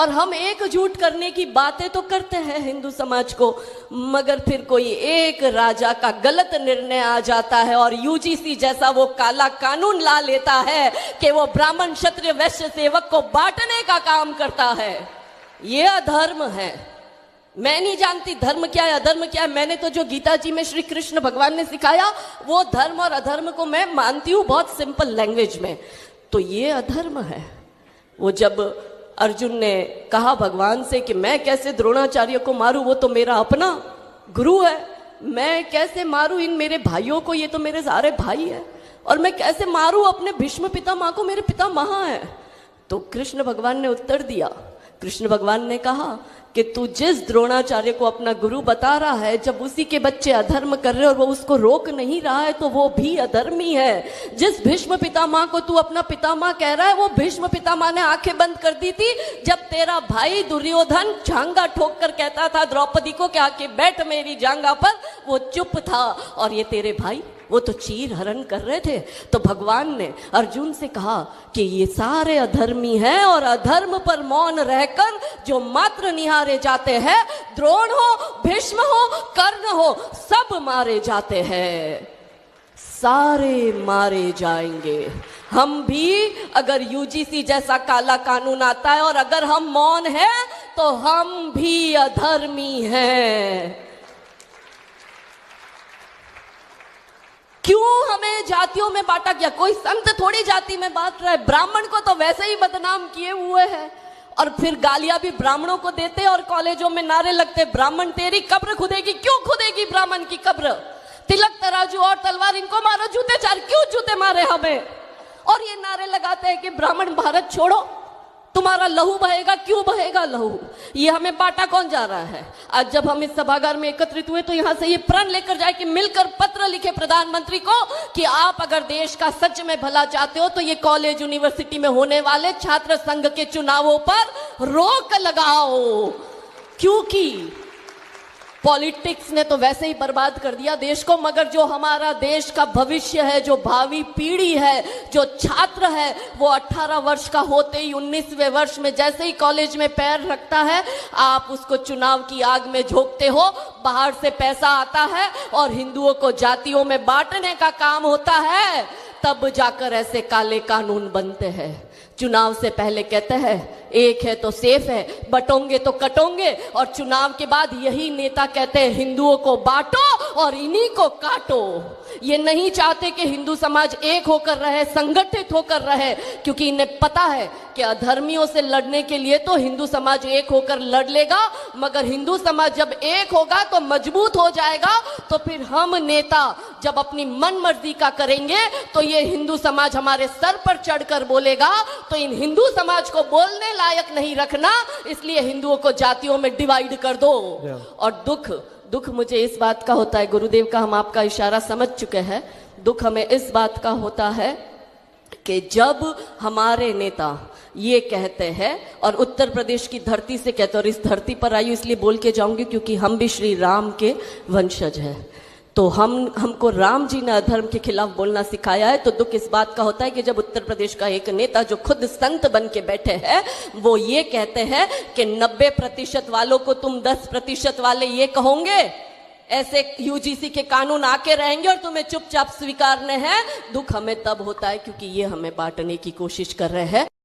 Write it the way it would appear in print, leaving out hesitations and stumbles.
और हम एकजुट करने की बातें तो करते हैं हिंदू समाज को, मगर फिर कोई एक राजा का गलत निर्णय आ जाता है और यूजीसी जैसा वो काला कानून ला लेता है कि वो ब्राह्मण क्षत्रिय वैश्य सेवक को बांटने का काम करता है। ये अधर्म है। मैं नहीं जानती धर्म क्या है अधर्म क्या है। मैंने तो जो गीता जी में श्री कृष्ण भगवान ने सिखाया वो धर्म और अधर्म को मैं मानती हूं बहुत सिंपल लैंग्वेज में। तो ये अधर्म है। वो जब अर्जुन ने कहा भगवान से कि मैं कैसे द्रोणाचार्य को मारूं, वो तो मेरा अपना गुरु है, मैं कैसे मारूं इन मेरे भाइयों को, ये तो मेरे सारे भाई है, और मैं कैसे मारूं अपने भीष्म पितामह को, मेरे पितामह है। तो कृष्ण भगवान ने उत्तर दिया। कृष्ण भगवान ने कहा कि तू जिस द्रोणाचार्य को अपना गुरु बता रहा है, जब उसी के बच्चे अधर्म कर रहे और वो उसको रोक नहीं रहा है तो वो भी अधर्मी है। जिस भीष्म पितामह को तू अपना पितामह कह रहा है, वो भीष्म पितामह ने आंखें बंद कर दी थी जब तेरा भाई दुर्योधन जांगा ठोक कर कहता था द्रौपदी को कि आके बैठ मेरी जांगा पर, वो चुप था। और ये तेरे भाई वो तो चीर हरण कर रहे थे। तो भगवान ने अर्जुन से कहा कि ये सारे अधर्मी हैं और अधर्म पर मौन रहकर जो मात्र निहारे जाते हैं, द्रोण हो, भीष्म हो, कर्ण हो, सब मारे जाते हैं, सारे मारे जाएंगे। हम भी अगर यूजीसी जैसा काला कानून आता है और अगर हम मौन हैं तो हम भी अधर्मी हैं। क्यों हमें जातियों में बांटा गया? कोई संत थोड़ी जाति में बांट रहा है। ब्राह्मण को तो वैसे ही बदनाम किए हुए हैं और फिर गालियां भी ब्राह्मणों को देते और कॉलेजों में नारे लगते, ब्राह्मण तेरी कब्र खुदेगी। क्यों खुदेगी ब्राह्मण की कब्र? तिलक तराजू और तलवार इनको मारो, जूते चार। क्यों जूते मारे हमें? और ये नारे लगाते हैं कि ब्राह्मण भारत छोड़ो, तुम्हारा लहू बहेगा। क्यों बहेगा लहू? ये हमें बांटा कौन जा रहा है? आज जब हम इस सभागार में एकत्रित हुए तो यहां से ये प्रण लेकर जाए कि मिलकर पत्र लिखे प्रधानमंत्री को कि आप अगर देश का सच में भला चाहते हो तो ये कॉलेज यूनिवर्सिटी में होने वाले छात्र संघ के चुनावों पर रोक लगाओ, क्योंकि पॉलिटिक्स ने तो वैसे ही बर्बाद कर दिया देश को, मगर जो हमारा देश का भविष्य है, जो भावी पीढ़ी है, जो छात्र है, वो 18 वर्ष का होते ही 19वें वर्ष में जैसे ही कॉलेज में पैर रखता है, आप उसको चुनाव की आग में झोंकते हो। बाहर से पैसा आता है और हिंदुओं को जातियों में बांटने का काम होता है, तब जाकर ऐसे काले कानून बनते हैं। चुनाव से पहले कहते हैं एक है तो सेफ है, बटोंगे तो कटोंगे, और चुनाव के बाद यही नेता कहते हैं हिंदुओं को बांटो और इन्हीं को काटो। ये नहीं चाहते कि हिंदू समाज एक होकर रहे, संगठित होकर रहे, क्योंकि इन्हें पता है कि अधर्मियों से लड़ने के लिए तो हिंदू समाज एक होकर लड़ लेगा, मगर हिंदू समाज जब एक होगा तो मजबूत हो जाएगा। तो फिर हम नेता जब अपनी मन मर्जी का करेंगे तो ये हिंदू समाज हमारे सर पर चढ़कर बोलेगा, तो इन हिंदू समाज को बोलने लायक नहीं रखना, इसलिए हिंदुओं को जातियों में डिवाइड कर दो। और दुख मुझे इस बात का होता है, गुरुदेव का हम आपका इशारा समझ चुके हैं, दुख हमें इस बात का होता है कि जब हमारे नेता ये कहते हैं, और उत्तर प्रदेश की धरती से कहते हैं, और इस धरती पर आई इसलिए बोल के जाऊंगी क्योंकि हम भी श्री राम के वंशज हैं, तो हमको राम जी ने अधर्म के खिलाफ बोलना सिखाया है। तो दुख इस बात का होता है कि जब उत्तर प्रदेश का एक नेता जो खुद संत बन के बैठे हैं, वो ये कहते हैं कि 90% वालों को तुम 10% वाले ये कहोगे, ऐसे यूजीसी के कानून आके रहेंगे और तुम्हें चुपचाप स्वीकारने हैं। दुख हमें तब होता है क्योंकि ये हमें बांटने की कोशिश कर रहे हैं।